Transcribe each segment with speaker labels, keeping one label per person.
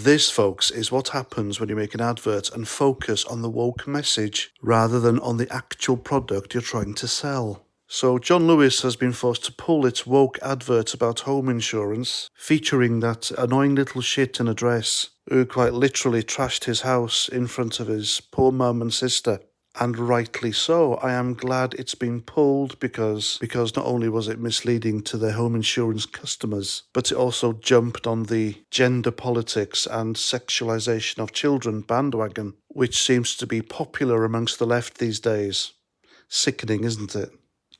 Speaker 1: This, folks, is what happens when you make an advert and focus on the woke message rather than on the actual product you're trying to sell. So John Lewis has been forced to pull its woke advert about home insurance, featuring that annoying little shit in a dress who quite literally trashed his house in front of his poor mum and sister. And rightly so. I am glad it's been pulled because not only was it misleading to their home insurance customers, but it also jumped on the gender politics and sexualization of children bandwagon, which seems to be popular amongst the left these days. Sickening, isn't it?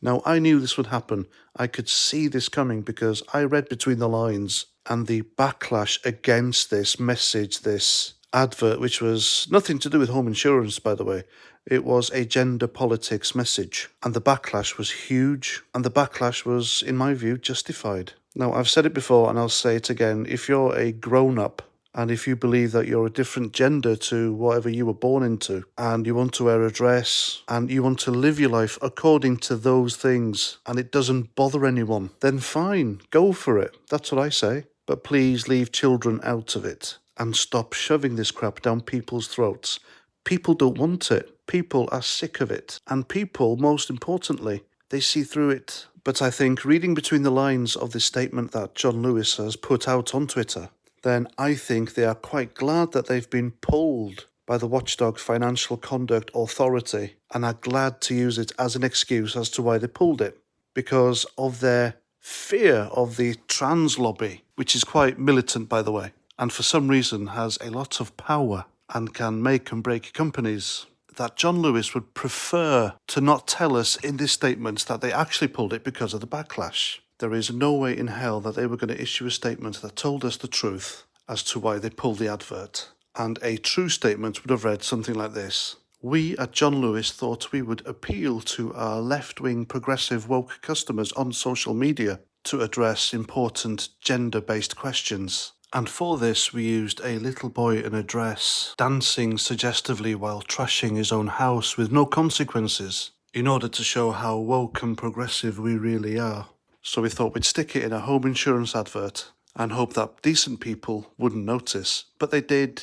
Speaker 1: Now, I knew this would happen. I could see this coming because I read between the lines, and the backlash against this message, this advert, which was nothing to do with home insurance, by the way. It was a gender politics message, and the backlash was huge, and the backlash was, in my view, justified. Now, I've said it before, and I'll say it again. If you're a grown-up, and if you believe that you're a different gender to whatever you were born into, and you want to wear a dress, and you want to live your life according to those things, and it doesn't bother anyone, then fine, go for it. That's what I say. But please leave children out of it, and stop shoving this crap down people's throats. People don't want it. People are sick of it. And people, most importantly, they see through it. But I think reading between the lines of this statement that John Lewis has put out on Twitter, then I think they are quite glad that they've been pulled by the watchdog Financial Conduct Authority and are glad to use it as an excuse as to why they pulled it, because of their fear of the trans lobby, which is quite militant, by the way, and for some reason has a lot of power and can make and break companies, that John Lewis would prefer to not tell us in this statement that they actually pulled it because of the backlash. There is no way in hell that they were going to issue a statement that told us the truth as to why they pulled the advert. And a true statement would have read something like this. We at John Lewis thought we would appeal to our left-wing progressive woke customers on social media to address important gender-based questions. And for this we used a little boy in a dress, dancing suggestively while trashing his own house with no consequences, in order to show how woke and progressive we really are. So we thought we'd stick it in a home insurance advert and hope that decent people wouldn't notice. But they did,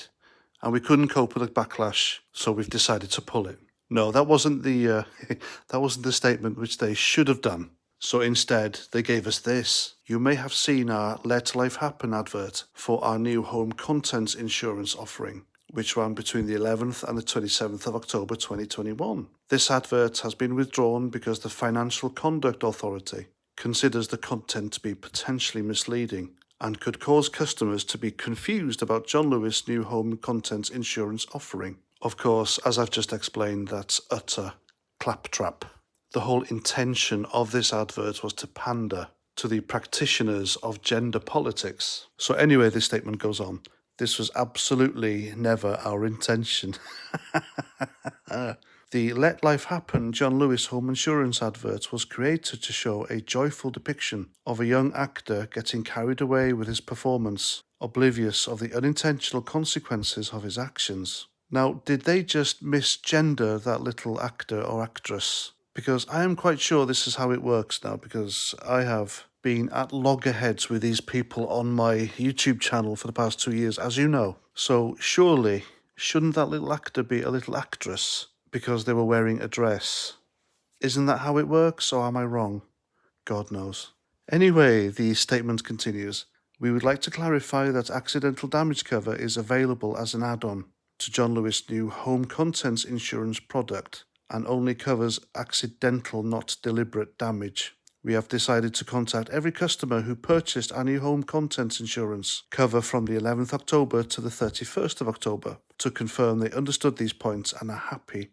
Speaker 1: and we couldn't cope with the backlash, so we've decided to pull it. No, that wasn't the statement which they should have done. So instead, they gave us this. You may have seen our Let Life Happen advert for our new home contents insurance offering, which ran between the 11th and the 27th of October 2021. This advert has been withdrawn because the Financial Conduct Authority considers the content to be potentially misleading and could cause customers to be confused about John Lewis' new home contents insurance offering. Of course, as I've just explained, that's utter claptrap. The whole intention of this advert was to pander to the practitioners of gender politics. So anyway, this statement goes on. This was absolutely never our intention. The Let Life Happen John Lewis home insurance advert was created to show a joyful depiction of a young actor getting carried away with his performance, oblivious of the unintentional consequences of his actions. Now, did they just misgender that little actor or actress? Because I am quite sure this is how it works now, because I have been at loggerheads with these people on my YouTube channel for the past 2 years, as you know. So surely, shouldn't that little actor be a little actress because they were wearing a dress? Isn't that how it works, or am I wrong? God knows. Anyway, the statement continues. We would like to clarify that accidental damage cover is available as an add-on to John Lewis' new home contents insurance product and only covers accidental, not deliberate damage. We have decided to contact every customer who purchased our new home contents insurance cover from the 11th October to the 31st of October to confirm they understood these points and are happy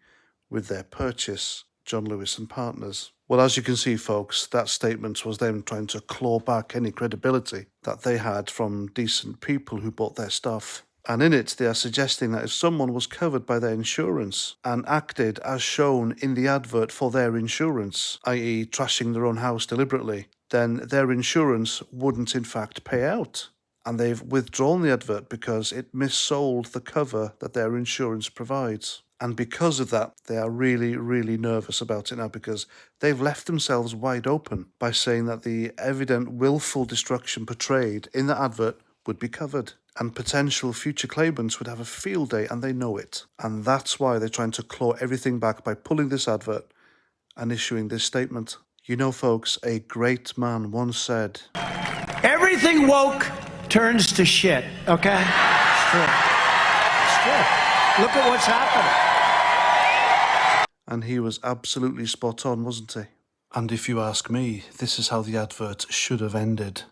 Speaker 1: with their purchase. John Lewis and Partners. Well, as you can see, folks, that statement was them trying to claw back any credibility that they had from decent people who bought their stuff. And in it, they are suggesting that if someone was covered by their insurance and acted as shown in the advert for their insurance, i.e. trashing their own house deliberately, then their insurance wouldn't in fact pay out. And they've withdrawn the advert because it missold the cover that their insurance provides. And because of that, they are really, really nervous about it now because they've left themselves wide open by saying that the evident willful destruction portrayed in the advert would be covered. And potential future claimants would have a field day, and they know it. And that's why they're trying to claw everything back by pulling this advert and issuing this statement. You know, folks, a great man once said,
Speaker 2: everything woke turns to shit, okay? It's true. It's true. Look at what's happening.
Speaker 1: And he was absolutely spot on, wasn't he? And if you ask me, this is how the advert should have ended.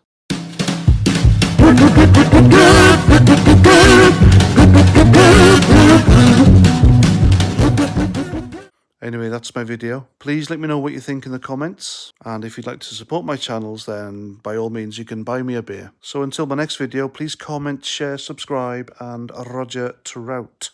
Speaker 1: Anyway, that's my video. Please let me know what you think in the comments. And if you'd like to support my channels, then by all means, you can buy me a beer. So until my next video, please comment, share, subscribe, and Roger Trout.